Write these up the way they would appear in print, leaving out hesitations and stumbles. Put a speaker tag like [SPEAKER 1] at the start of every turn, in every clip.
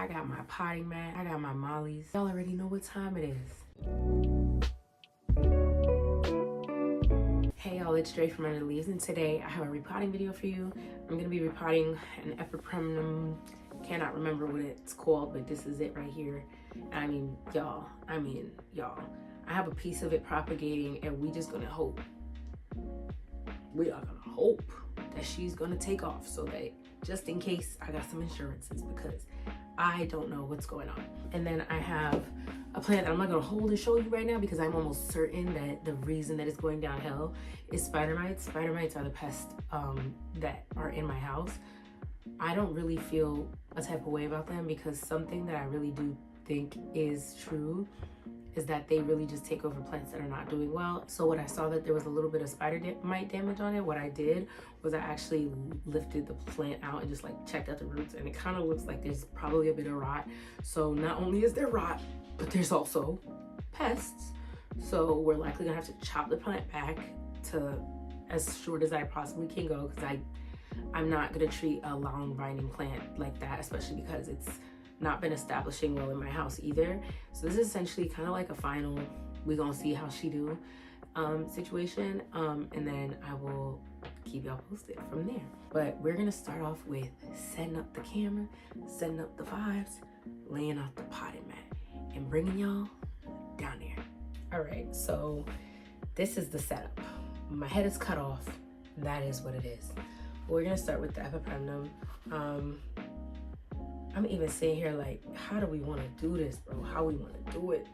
[SPEAKER 1] I got my potting mat, I got my mollies. Y'all already know what time it is. Hey y'all, it's Dre from Under the Leaves, and today I have a repotting video for you. I'm gonna be repotting an Epipremnum. Cannot remember what it's called, but this is it right here. I mean, y'all, I have a piece of it propagating, and we just gonna hope. We are gonna hope that she's gonna take off, so that just in case I got some insurances, because I don't know what's going on. And then I have a plant that I'm not gonna hold and show you right now because I'm almost certain that the reason that it's going downhill is spider mites. Spider mites are the pests that are in my house. I don't really feel a type of way about them because something that I really do think is true is that they really just take over plants that are not doing well. So when I saw that there was a little bit of spider mite damage on it, what I did was I actually lifted the plant out and just like checked out the roots, and it kind of looks like there's probably a bit of rot. So not only is there rot, but there's also pests. So we're likely gonna have to chop the plant back to as short as I possibly can go, because I'm not gonna treat a long vining plant like that, especially because it's not been establishing well in my house either. So this is essentially kind of like a final, we gonna see how she do situation, and then I will keep y'all posted from there. But we're gonna start off with setting up the camera, setting up the vibes, laying out the potting mat, and bringing y'all down there. All right, so this is the setup. My head is cut off. That is what it is. We're gonna start with the Epipremnum. I'm even sitting here like, how do we want to do this, bro? How we want to do it?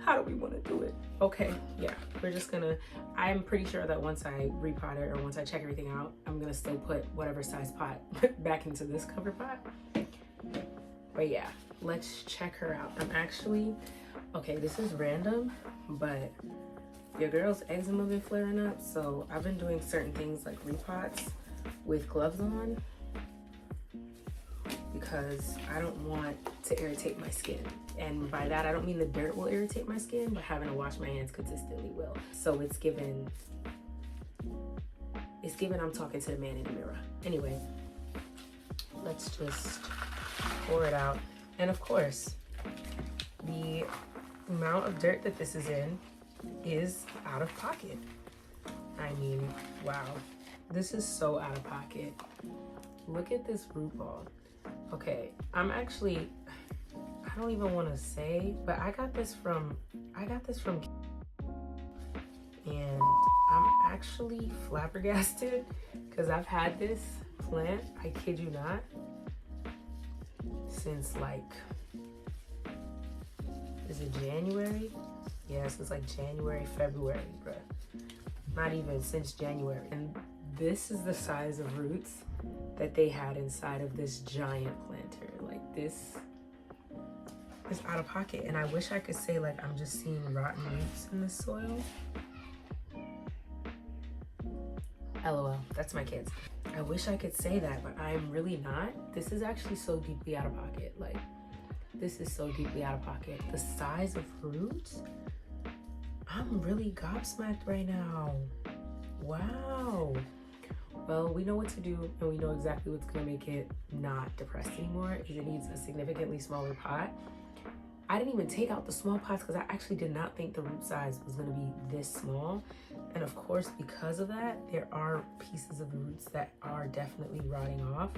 [SPEAKER 1] How do we want to do it? Okay, yeah, we're just gonna, I'm pretty sure that once I repot it, or once I check everything out, I'm gonna still put whatever size pot back into this cover pot. But yeah, let's check her out. I'm actually, okay, this is random, but your girl's eczema been flaring up, so I've been doing certain things like repots with gloves on, because I don't want to irritate my skin. And by that, I don't mean the dirt will irritate my skin, but having to wash my hands consistently will. So it's given I'm talking to the man in the mirror. Anyway, let's just pour it out. And of course, the amount of dirt that this is in is out of pocket. I mean, wow, this is so out of pocket. Look at this root ball. Okay, I don't even want to say, but I got this from, and I'm actually flabbergasted because I've had this plant, I kid you not, since like, is it January? Yeah, since like January, February, bruh. Not even since January. And this is the size of roots that they had inside of this giant planter. Like, this is out of pocket. And I wish I could say like I'm just seeing rotten roots in the soil. LOL, that's my kids. I wish I could say that, but I'm really not. This is actually so deeply out of pocket. Like, this is so deeply out of pocket. The size of roots, I'm really gobsmacked right now. Wow. Well, we know what to do, and we know exactly what's gonna make it not depressed anymore. Is it needs a significantly smaller pot. I didn't even take out the small pots because I actually did not think the root size was gonna be this small. And of course, because of that, there are pieces of the roots that are definitely rotting off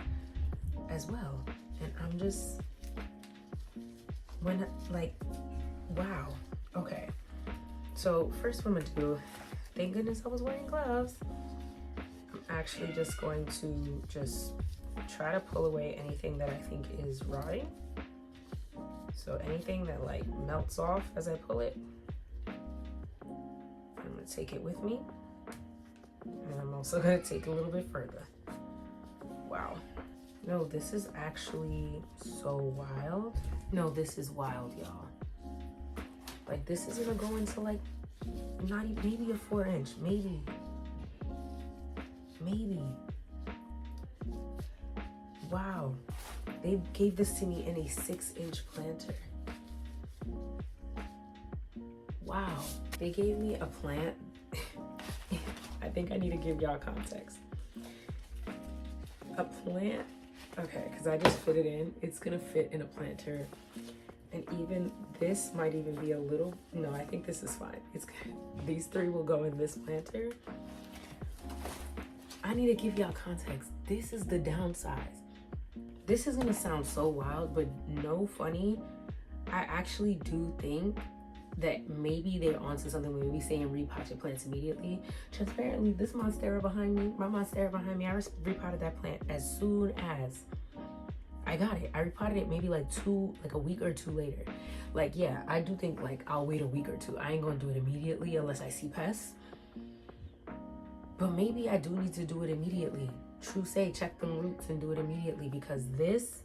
[SPEAKER 1] as well. And I'm just, wow. Okay. So first what I'm gonna do, thank goodness I was wearing gloves. I'm actually just going to try to pull away anything that I think is rotting. So anything that like melts off as I pull it, I'm gonna take it with me. And I'm also gonna take a little bit further. Wow. No, this is actually so wild. No, this is wild, y'all. Like, this is gonna go into like, not even, maybe a 4-inch, maybe. Wow, they gave this to me in a 6-inch planter. Wow, they gave me a plant. I think I need to give y'all context. A plant Okay, because I just fit it in. It's gonna fit in a planter. And even this might even be a little, no, I think this is fine. It's these three will go in this planter. I need to give y'all context. This is the downsize. This is gonna sound so wild, but no funny. I actually do think that maybe they're onto something when we saying repot your plants immediately. Transparently, this Monstera behind me, I repotted that plant as soon as I got it. I repotted it maybe like a week or two later. Like, yeah, I do think like I'll wait a week or two. I ain't gonna do it immediately unless I see pests. But maybe I do need to do it immediately. True say, check them roots and do it immediately, because this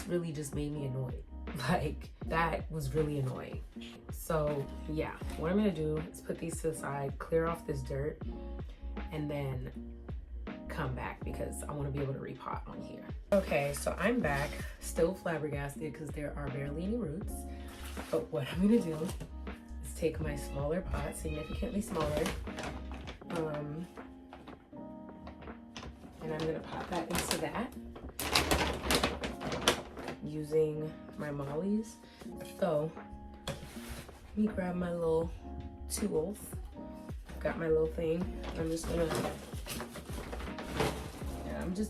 [SPEAKER 1] really just made me annoyed. Like, that was really annoying. So yeah, what I'm gonna do is put these to the side, clear off this dirt, and then come back because I want to be able to repot on here. Okay, so I'm back, still flabbergasted because there are barely any roots. But what I'm gonna do is take my smaller pot, significantly smaller, and I'm gonna pop that into that using my mollies. So let me grab my little tools. Got my little thing. I'm just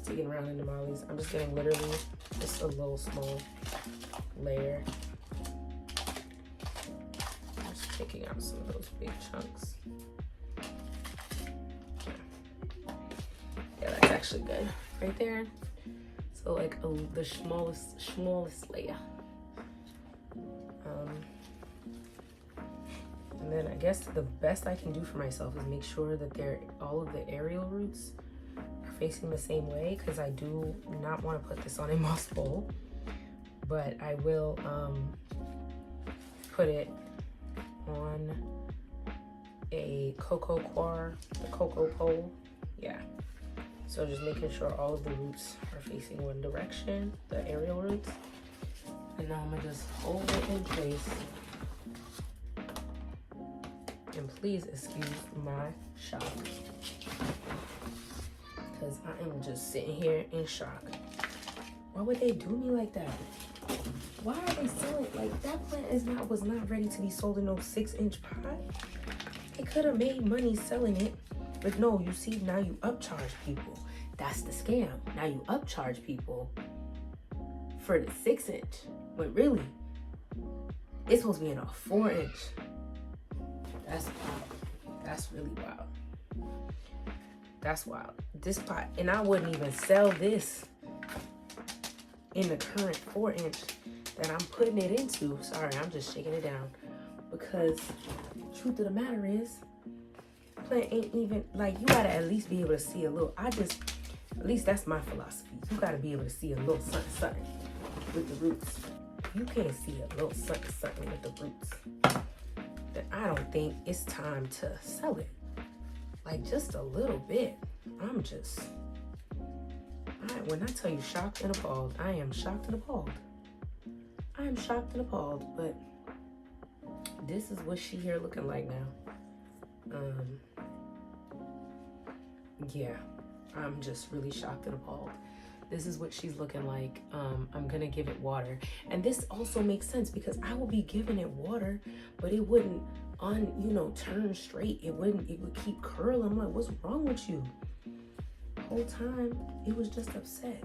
[SPEAKER 1] digging around in the mollies. I'm just getting literally just a little small layer. Just taking out some of those big chunks. Yeah, that's actually good. Right there. So like the smallest layer. And then I guess the best I can do for myself is make sure that all of the aerial roots are facing the same way, because I do not want to put this on a moss bowl, but I will put it on a cocoa pole. Yeah. So just making sure all of the roots are facing one direction, the aerial roots. And now I'm gonna just hold it in place. And please excuse my shock, because I am just sitting here in shock. Why would they do me like that? Why are they selling, like, that plant was not ready to be sold in no 6-inch pot. They could have made money selling it. But no, you see, now you upcharge people. That's the scam. Now you upcharge people for the 6-inch. But really, it's supposed to be in a 4-inch. That's wild. That's really wild. That's wild. This pot, and I wouldn't even sell this in the current 4-inch that I'm putting it into. Sorry, I'm just shaking it down. Because truth of the matter is, plant ain't even, like, you gotta at least be able to see a little. At least that's my philosophy. You gotta be able to see a little something with the roots. If you can't see a little something with the roots, then I don't think it's time to sell it. Like, just a little bit. When I tell you shocked and appalled, I am shocked and appalled. I am shocked and appalled, but this is what she here looking like now. Yeah, I'm just really shocked and appalled. This is what she's looking like. I'm gonna give it water. And this also makes sense because I will be giving it water, but it wouldn't turn straight. It would keep curling. I'm like, what's wrong with you? The whole time, it was just upset.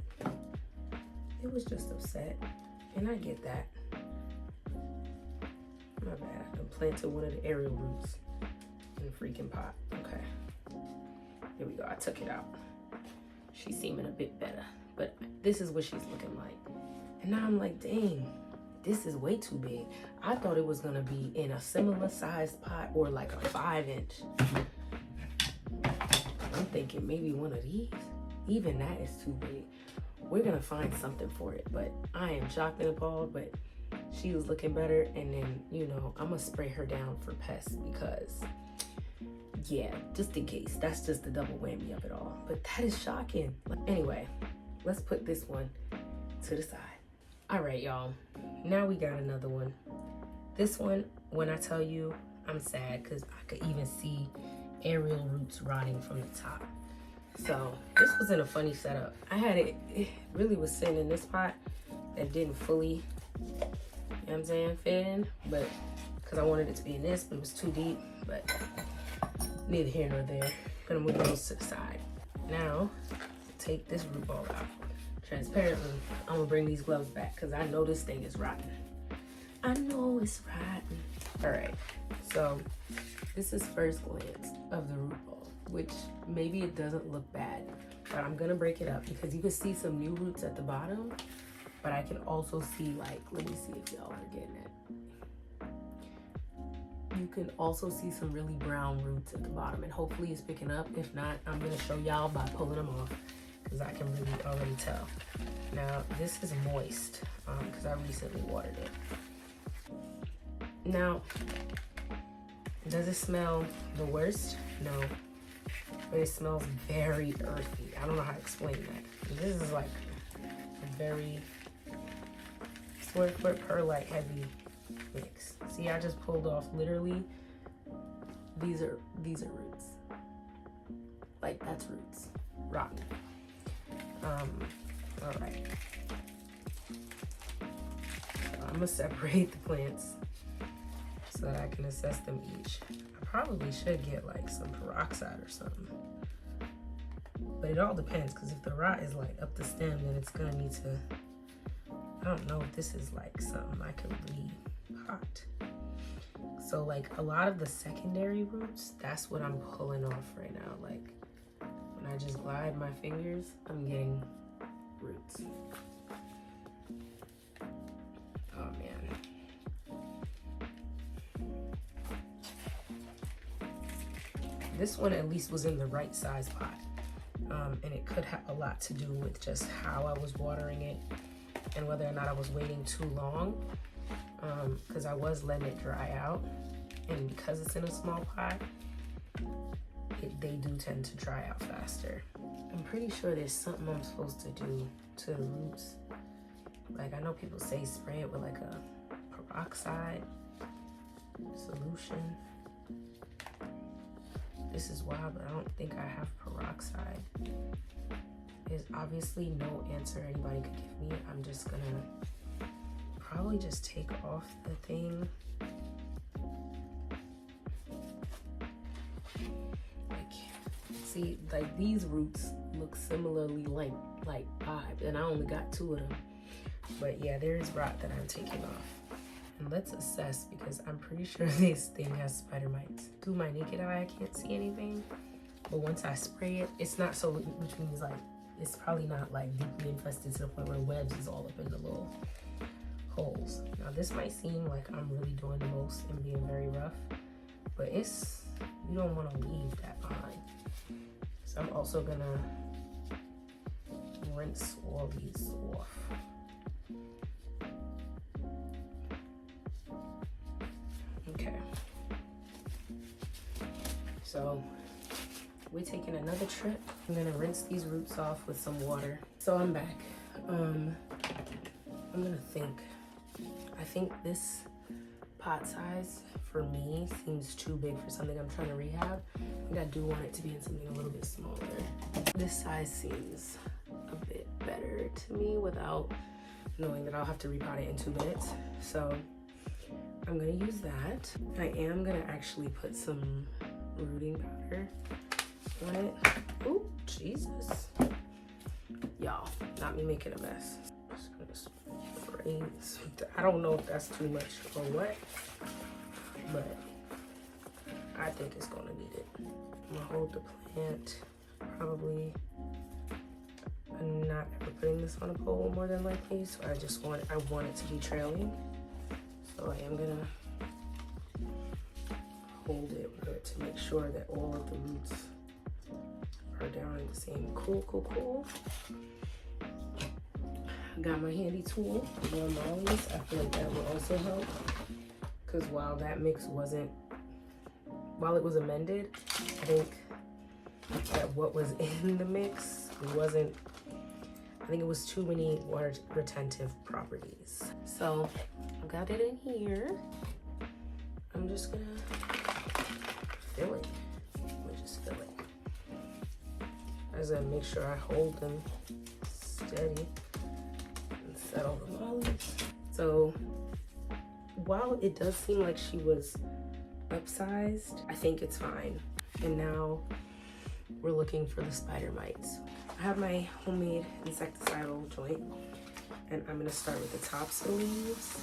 [SPEAKER 1] It was just upset. And I get that. My bad. I planted one of the aerial roots in the freaking pot. Okay. Here we go. I took it out. She's seeming a bit better. But this is what she's looking like. And now I'm like, dang, this is way too big. I thought it was going to be in a similar sized pot or like a 5-inch. I'm thinking maybe one of these. Even that is too big. We're going to find something for it. But I am shocked and appalled. But she was looking better. And then, I'm going to spray her down for pests because, yeah, just in case. That's just the double whammy of it all. But that is shocking. Anyway, let's put this one to the side. All right, y'all. Now we got another one. This one, when I tell you, I'm sad because I could even see aerial roots rotting from the top. So this was in a funny setup. I had it really was sitting in this pot that didn't fully, you know what I'm saying, fit in, but because I wanted it to be in this, but it was too deep, but neither here nor there. Gonna move those to the side. Now, take this root ball out. Transparently, I'm gonna bring these gloves back because I know this thing is rotten. I know it's rotten. All right, so this is first glance of the root ball, which maybe it doesn't look bad, but I'm gonna break it up because you can see some new roots at the bottom, but I can also see, like, let me see if y'all are getting it. You can also see some really brown roots at the bottom, and hopefully it's picking up. If not, I'm gonna show y'all by pulling them off because I can really already tell. Now, this is moist because I recently watered it. Now, does it smell the worst? No, but it smells very earthy. I don't know how to explain that. This is like a very 4-foot perlite heavy mix. See, I just pulled off literally, these are roots. Like, that's roots, rotten. All right. So I'm gonna separate the plants so that I can assess them each. I probably should get like some peroxide or something, but it all depends, because if the rot is like up the stem, then it's gonna need to, I don't know if this is like something I can repot. So like a lot of the secondary roots, that's what I'm pulling off right now. Like when I just glide my fingers, I'm getting roots. Oh man. This one at least was in the right size pot. And it could have a lot to do with just how I was watering it and whether or not I was waiting too long, because I was letting it dry out, and because it's in a small pot, they do tend to dry out faster. I'm pretty sure there's something I'm supposed to do to the roots. Like, I know people say spray it with like a peroxide solution. This is wild, but I don't think I have peroxide. There's obviously no answer anybody could give me. I'm just gonna probably just take off the thing. Like, see, like these roots look similarly like vibes, and I only got 2 of them. But yeah, there is rot that I'm taking off. And let's assess, because I'm pretty sure this thing has spider mites. Through my naked eye, I can't see anything. But once I spray it, it's not so, which means like, it's probably not like deeply infested to the point where webs is all up in the little holes. Now this might seem like I'm really doing the most and being very rough, but it's, you don't want to leave that behind. So I'm also gonna rinse all these off. Okay. So we're taking another trip. I'm gonna rinse these roots off with some water. So I'm back. I'm gonna think. I think this pot size for me seems too big for something I'm trying to rehab. I think I do want it to be in something a little bit smaller. This size seems a bit better to me without knowing that I'll have to repot it in 2 minutes. So I'm gonna use that. I am gonna actually put some rooting powder on it. Oh, Jesus. Y'all, not me making a mess. Just gonna spray. I don't know if that's too much or what, but I think it's gonna need it. I'm gonna hold the plant, probably. I'm not ever putting this on a pole more than likely, so I want it to be trailing. So I am gonna hold it with it to make sure that all of the roots are down in the same. Cool. I got my handy tool, warm mollies. I feel like that will also help, because while it was amended, I think that what was in the mix wasn't, I think it was too many water retentive properties. So I got it in here. I'm just gonna fill it. Let me just fill it. as I make sure I hold them steady and settle the volleys. So while it does seem like she was upsized, I think it's fine. And now we're looking for the spider mites. I have my homemade insecticidal joint, and I'm gonna start with the tops of the leaves.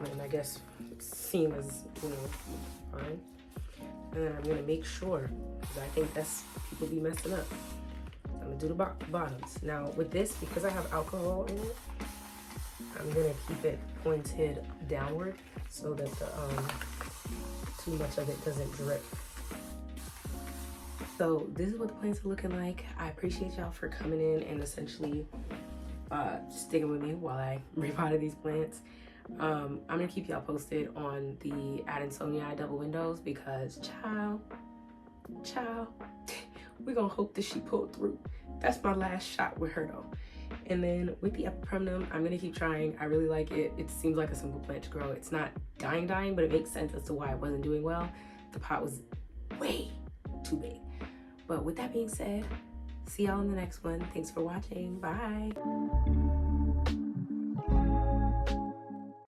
[SPEAKER 1] And I guess seem as, you know, fine. And then I'm gonna make sure, because I think that's people be messing up. I'm gonna do the bottoms. Now with this, because I have alcohol in it, I'm gonna keep it pointed downward so that the too much of it doesn't drip. So this is what the plants are looking like. I appreciate y'all for coming in and essentially sticking with me while I repotted these plants. I'm gonna keep y'all posted on the adansonii double windows because child, we're gonna hope that she pulled through. That's my last shot with her though. And then with the Epipremnum, I'm gonna keep trying. I really like it. It seems like a simple plant to grow. It's not dying, but it makes sense as to why it wasn't doing well. The pot was way too big. But with that being said, see y'all in the next one. Thanks for watching. Bye.